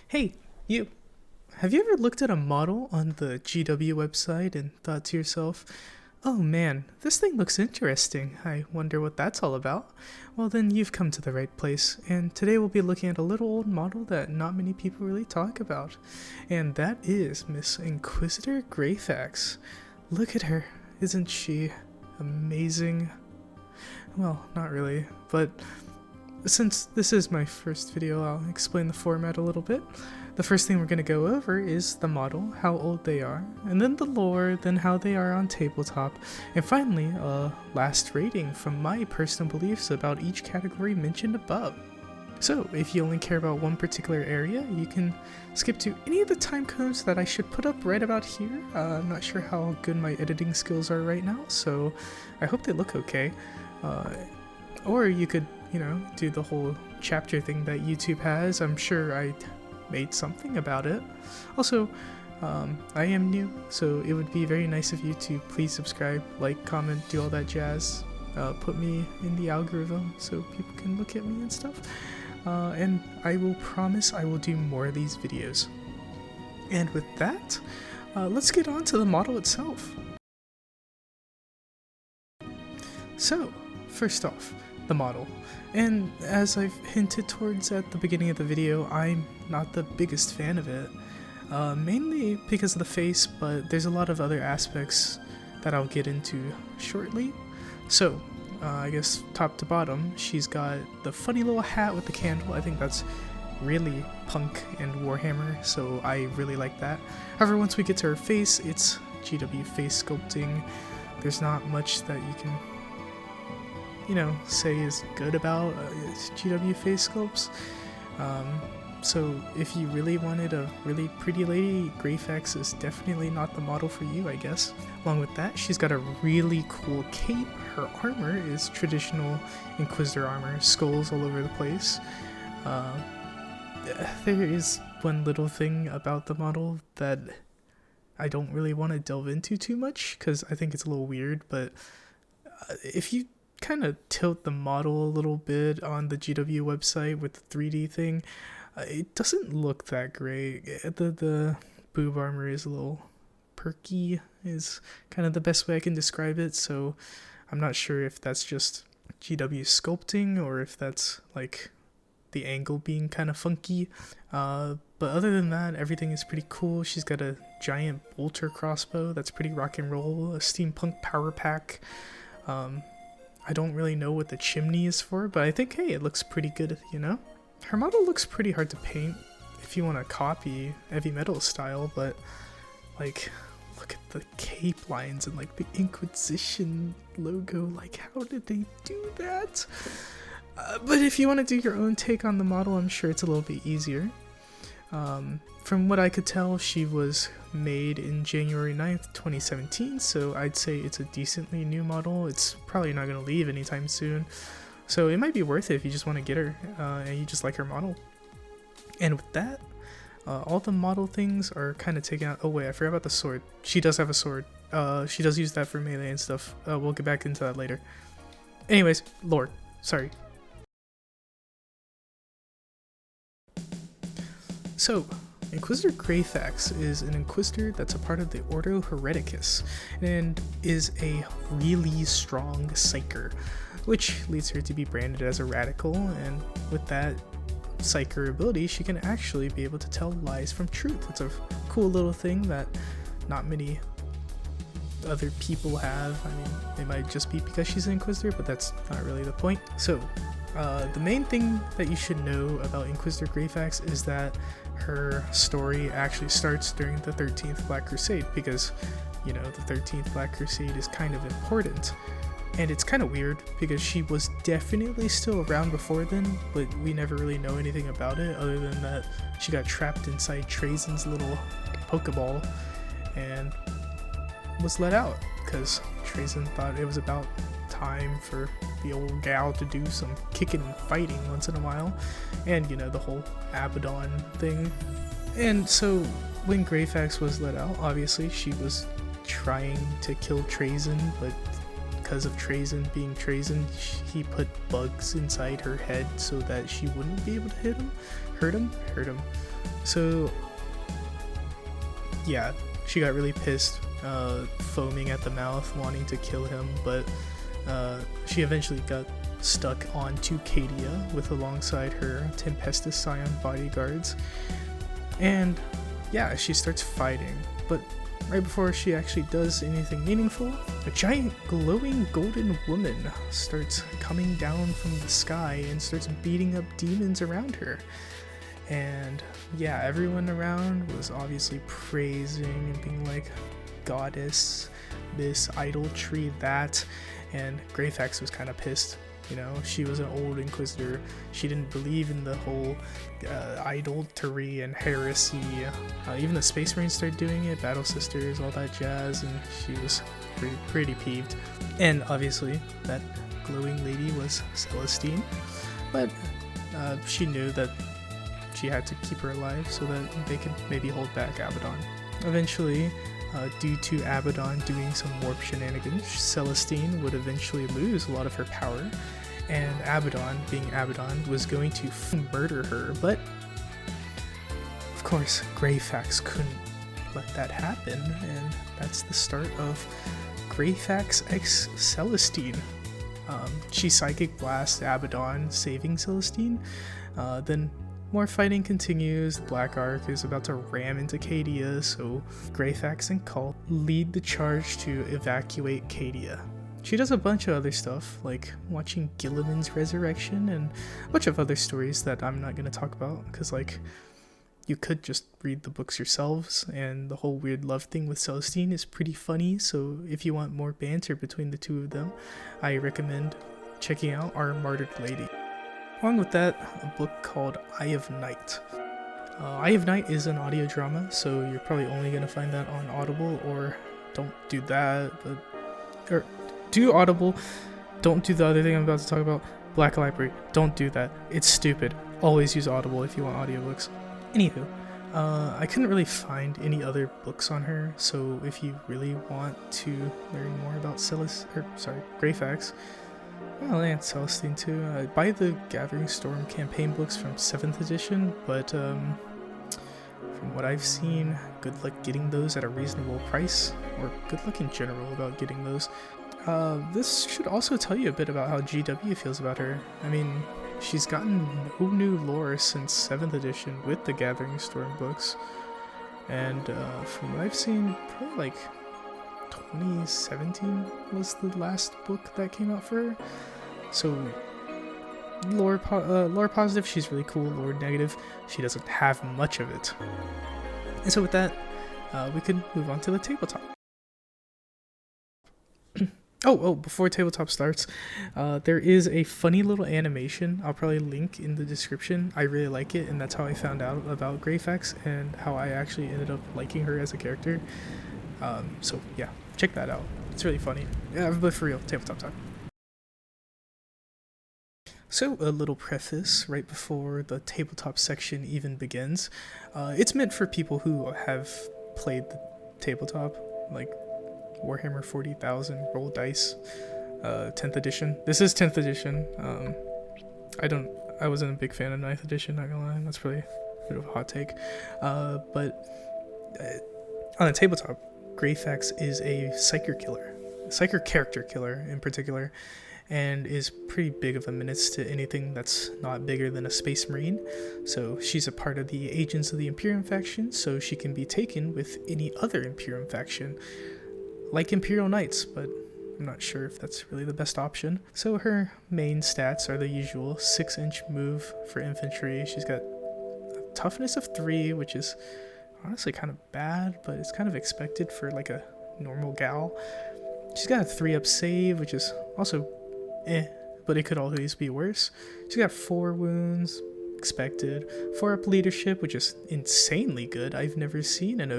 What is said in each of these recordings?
Hey, you. Have you ever looked at a model on the GW website and thought to yourself, oh man, this thing looks interesting. I wonder what that's all about? Well, then you've come to the right place, and today we'll be looking at a little old model that not many people really talk about, and that is Miss Inquisitor Greyfax. Look at her. Isn't she amazing? Well, not really, but since this is my first video, I'll explain the format a little bit. The first thing we're going to go over is the model, how old they are, and then the lore, then how they are on tabletop, and finally, a last rating from my personal beliefs about each category mentioned above. So, if you only care about one particular area, you can skip to any of the time codes that I should put up right about here. I'm not sure how good my editing skills are right now, so I hope they look okay. Or you could, do the whole chapter thing that YouTube has. I'm sure I made something about it. Also, I am new, so it would be very nice of you to please subscribe, like, comment, do all that jazz. Put me in the algorithm so people can look at me and stuff. And I will promise I will do more of these videos. And with that, let's get on to the model itself. So, first off, the model. And as I've hinted towards at the beginning of the video, I'm not the biggest fan of it. Mainly because of the face, but there's a lot of other aspects that I'll get into shortly. So, I guess top to bottom, she's got the funny little hat with the candle. I think that's really punk and Warhammer, so I really like that. However, once we get to her face, it's GW face sculpting. There's not much that you can say is good about GW face sculpts. So if you really wanted a really pretty lady, Greyfax is definitely not the model for you, I guess. Along with that, she's got a really cool cape. Her armor is traditional Inquisitor armor, skulls all over the place. There is one little thing about the model that I don't really want to delve into too much, because I think it's a little weird, but if you kind of tilt the model a little bit on the GW website with the 3D thing, it doesn't look that great. The boob armor is a little perky, is kind of the best way I can describe it, so I'm not sure if that's just GW sculpting or if that's like the angle being kind of funky. But other than that, everything is pretty cool. She's got a giant bolter crossbow that's pretty rock and roll, a steampunk power pack. I don't really know what the chimney is for, but I think, hey, it looks pretty good, Her model looks pretty hard to paint if you want to copy heavy metal style, but, like, look at the cape lines and, like, the Inquisition logo. Like, how did they do that? But if you want to do your own take on the model, I'm sure it's a little bit easier. From what I could tell, she was made in January 9th, 2017, so I'd say it's a decently new model. It's probably not going to leave anytime soon, so it might be worth it if you just want to get her, and you just like her model. And with that, all the model things are kind of taken out. Oh wait, I forgot about the sword. She does have a sword. She does use that for melee and stuff. We'll get back into that later. Anyways, lore. Sorry. So, Inquisitor Greyfax is an Inquisitor that's a part of the Ordo Hereticus, and is a really strong psyker, which leads her to be branded as a radical, and with that psyker ability, she can actually be able to tell lies from truth. It's a cool little thing that not many other people have. I mean, it might just be because she's an Inquisitor, but that's not really the point. So, the main thing that you should know about Inquisitor Greyfax is that her story actually starts during the 13th Black Crusade, because, the 13th Black Crusade is kind of important. And it's kind of weird, because she was definitely still around before then, but we never really know anything about it, other than that she got trapped inside Trajan's little Pokeball, and was let out, because Trajan thought it was about time for the old gal to do some kicking and fighting once in a while, and the whole Abaddon thing. And so when Greyfax was let out, obviously she was trying to kill Trajan, but because of Trajan being Trajan, he put bugs inside her head so that she wouldn't be able to hurt him. So yeah, she got really pissed, foaming at the mouth, wanting to kill him, but she eventually got stuck onto Cadia with alongside her Tempestus Scion bodyguards. And yeah, she starts fighting, but right before she actually does anything meaningful, a giant glowing golden woman starts coming down from the sky and starts beating up demons around her. And yeah, everyone around was obviously praising and being like, goddess, this, idolatry, that. And Greyfax was kind of pissed. You know, she was an old Inquisitor. She didn't believe in the whole idolatry and heresy. Even the Space Marines started doing it, Battle Sisters, all that jazz, and she was pretty peeved. And obviously, that glowing lady was Celestine, but she knew that she had to keep her alive so that they could maybe hold back Abaddon. Eventually, due to Abaddon doing some warp shenanigans, Celestine would eventually lose a lot of her power, and Abaddon, being Abaddon, was going to murder her, but of course Greyfax couldn't let that happen, and that's the start of Greyfax x Celestine. She Psychic Blasts Abaddon, saving Celestine. Then more fighting continues. The Black Ark is about to ram into Cadia, so Greyfax and Cult lead the charge to evacuate Cadia. She does a bunch of other stuff, like watching Gilliman's resurrection and a bunch of other stories that I'm not going to talk about, because like, you could just read the books yourselves, and the whole weird love thing with Celestine is pretty funny, so if you want more banter between the two of them, I recommend checking out Our Martyred Lady. Along with that, a book called Eye of Night. Eye of Night is an audio drama, so you're probably only going to find that on Audible, or don't do that, or do Audible, don't do the other thing I'm about to talk about, Black Library, don't do that, it's stupid. Always use Audible if you want audiobooks. Anywho, I couldn't really find any other books on her, so if you really want to learn more about Greyfax, well, and Celestine too, buy the Gathering Storm campaign books from 7th edition, but from what I've seen, good luck getting those at a reasonable price, or good luck in general about getting those. This should also tell you a bit about how GW feels about her. I mean, she's gotten no new lore since 7th edition with the Gathering Storm books, and from what I've seen, probably like 2017 was the last book that came out for her. So lore positive, she's really cool. Lore negative, she doesn't have much of it. And so with that, we can move on to the tabletop. Before tabletop starts, there is a funny little animation I'll probably link in the description. I really like it, and that's how I found out about Greyfax and how I actually ended up liking her as a character. So yeah, check that out. It's really funny. Yeah, but for real, tabletop time. So a little preface right before the tabletop section even begins. It's meant for people who have played the tabletop, like Warhammer 40,000, roll dice, 10th edition. This is 10th edition. I wasn't a big fan of 9th edition, not gonna lie. That's probably a bit of a hot take. But on a tabletop, Greyfax is a psyker character killer in particular, and is pretty big of a menace to anything that's not bigger than a Space Marine. So she's a part of the Agents of the Imperium faction, so she can be taken with any other Imperium faction, like Imperial Knights, but I'm not sure if that's really the best option. So her main stats are the usual 6-inch move for infantry. She's got a toughness of 3, which is honestly kind of bad, but it's kind of expected for like a normal gal. She's got a 3-up save, which is also but it could always be worse. She's got 4 wounds, expected. 4-up leadership, which is insanely good. I've never seen an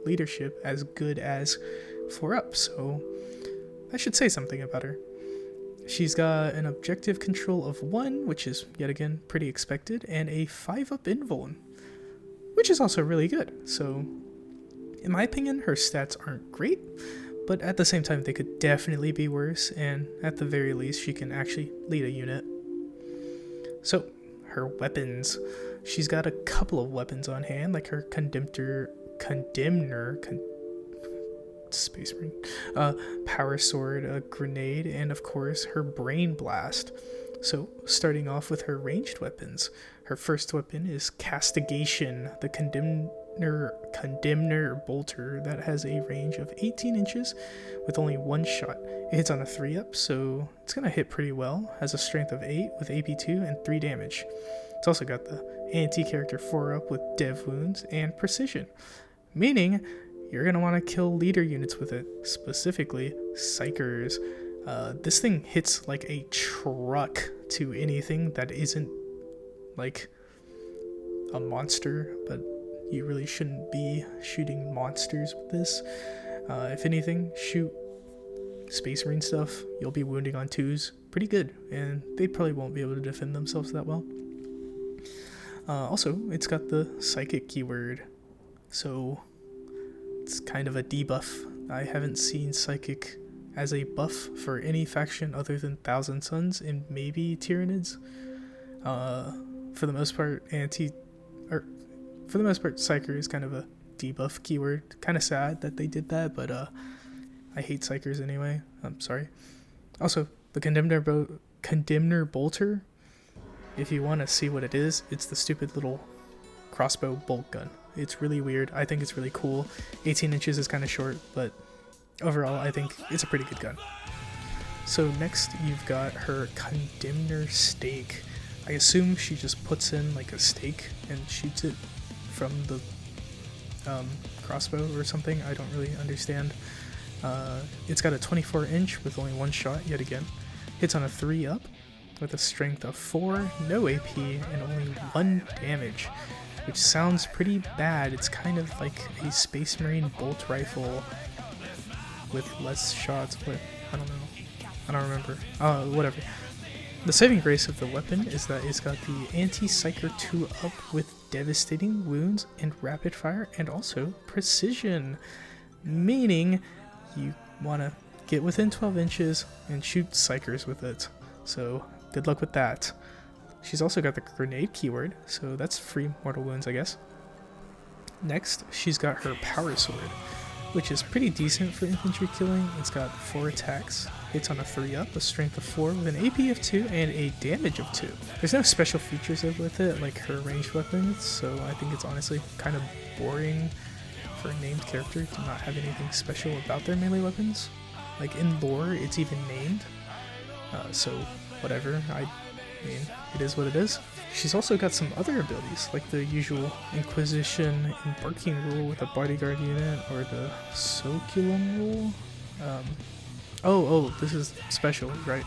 leadership as good as 4-up, so I should say something about her. She's got an objective control of 1, which is yet again pretty expected, and a 5-up invuln, which is also really good. So in my opinion, her stats aren't great, but at the same time they could definitely be worse, and at the very least she can actually lead a unit. So her weapons, she's got a couple of weapons on hand, like her Space Marine, power sword, a grenade, and of course her brain blast. So starting off with her ranged weapons, her first weapon is Castigation, the Condemner bolter that has a range of 18 inches with only one shot. It hits on a 3-up, so it's gonna hit pretty well. Has a strength of 8 with AP 2 and 3 damage. It's also got the anti-character 4-up with dev wounds and precision, meaning you're going to want to kill leader units with it, specifically Psychers. This thing hits like a truck to anything that isn't like a monster, but you really shouldn't be shooting monsters with this. If anything, shoot Space Marine stuff. You'll be wounding on 2s pretty good, and they probably won't be able to defend themselves that well. Also, it's got the Psychic keyword, so it's kind of a debuff. I haven't seen Psychic as a buff for any faction other than Thousand Suns and maybe Tyranids. For the most part, Psyker is kind of a debuff keyword. Kind of sad that they did that, but I hate Psychers anyway. I'm sorry. Also, the Condemner bolter. If you want to see what it is, it's the stupid little crossbow bolt gun. It's really weird. I think it's really cool. 18 inches is kind of short, but overall I think it's a pretty good gun. So next you've got her Condemner stake. I assume she just puts in like a stake and shoots it from the crossbow or something. I don't really understand. It's got a 24 inch with only one shot yet again. Hits on a 3-up with a strength of 4, no AP, and only 1 damage, which sounds pretty bad. It's kind of like a Space Marine bolt rifle with less shots, but I don't know. I don't remember. Whatever. The saving grace of the weapon is that it's got the anti-Psyker 2-up with devastating wounds and rapid fire, and also precision, meaning you want to get within 12 inches and shoot Psychers with it. So good luck with that. She's also got the grenade keyword, so that's free mortal wounds, I guess. Next, she's got her power sword, which is pretty decent for infantry killing. It's got 4 attacks, hits on a 3-up, a strength of 4 with an AP of 2 and a damage of 2. There's no special features with it like her ranged weapons, so I think it's honestly kind of boring for a named character to not have anything special about their melee weapons. Like in lore, it's even named, so whatever. I mean, it is what it is. She's also got some other abilities, like the usual Inquisition embarking rule with a bodyguard unit, or the Soculum rule. This is special, right?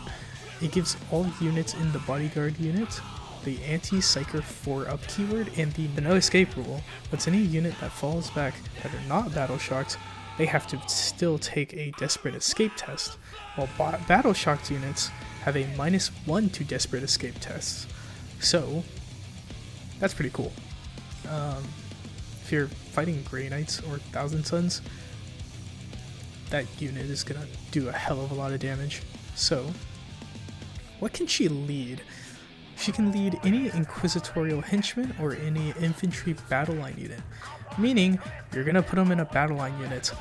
It gives all units in the bodyguard unit the anti-Psyker 4-up keyword and the no escape rule. But any unit that falls back that are not battle shocked, they have to still take a desperate escape test, while battle shocked units have a -1 to desperate escape tests. So that's pretty cool. If you're fighting Grey Knights or Thousand Suns, that unit is gonna do a hell of a lot of damage. So what can she lead? She can lead any inquisitorial henchman or any infantry battle line unit, meaning you're gonna put them in a battle line unit.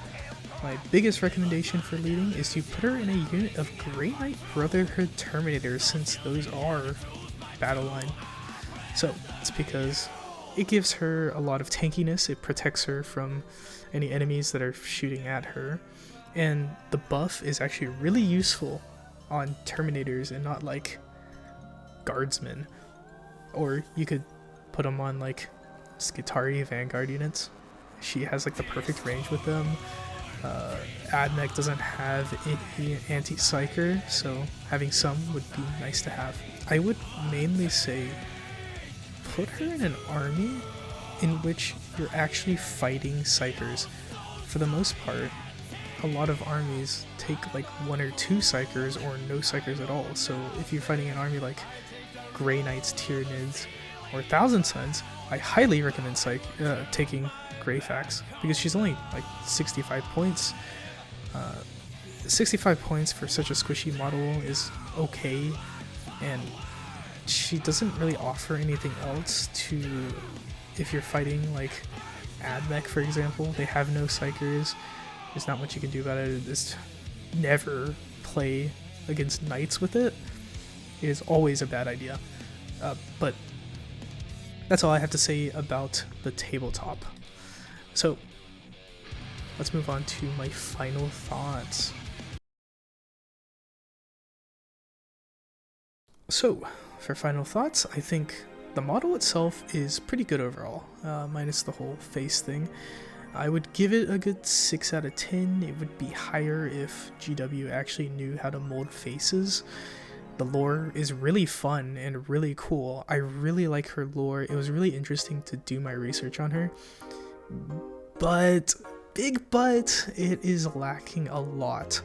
My biggest recommendation for leading is to put her in a unit of Grey Knight Brotherhood Terminators, since those are battle line. So it's because it gives her a lot of tankiness, it protects her from any enemies that are shooting at her, and the buff is actually really useful on Terminators and not like Guardsmen. Or you could put them on like Skitari Vanguard units. She has like the perfect range with them. Admech doesn't have any anti-Psyker, so having some would be nice to have. I would mainly say put her in an army in which you're actually fighting Psychers. For the most part, a lot of armies take like 1 or 2 Psychers or no Psychers at all. So if you're fighting an army like Grey Knights, Tyranids, or Thousand Suns, I highly recommend taking Greyfax, because she's only like 65 points. 65 points for such a squishy model is okay, and she doesn't really offer anything else to, if you're fighting like Admech, for example. They have no psychers. There's not much you can do about it. Just never play against knights with it. It is always a bad idea. But that's all I have to say about the tabletop. So let's move on to my final thoughts. So for final thoughts, I think the model itself is pretty good overall, minus the whole face thing. I would give it a good 6 out of 10. It would be higher if GW actually knew how to mold faces. The lore is really fun and really cool. I really like her lore. It was really interesting to do my research on her. But, big but, it is lacking a lot.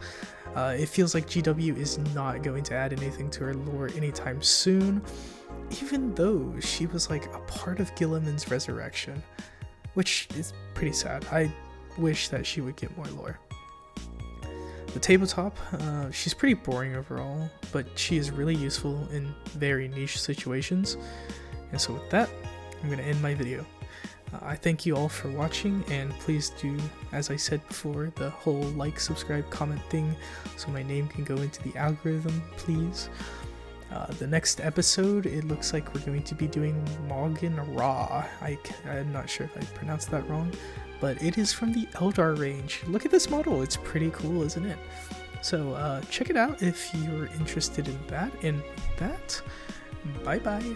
It feels like GW is not going to add anything to her lore anytime soon, even though she was like a part of Gilliman's resurrection, which is pretty sad. I wish that she would get more lore. The tabletop, she's pretty boring overall, but she is really useful in very niche situations. And so with that, I'm going to end my video. I thank you all for watching, and please do, as I said before, the whole like, subscribe, comment thing so my name can go into the algorithm, please. The next episode, it looks like we're going to be doing Morgan Ra. I'm not sure if I pronounced that wrong, but it is from the Eldar range. Look at this model, it's pretty cool, isn't it? So check it out if you're interested in that, and with that, bye bye.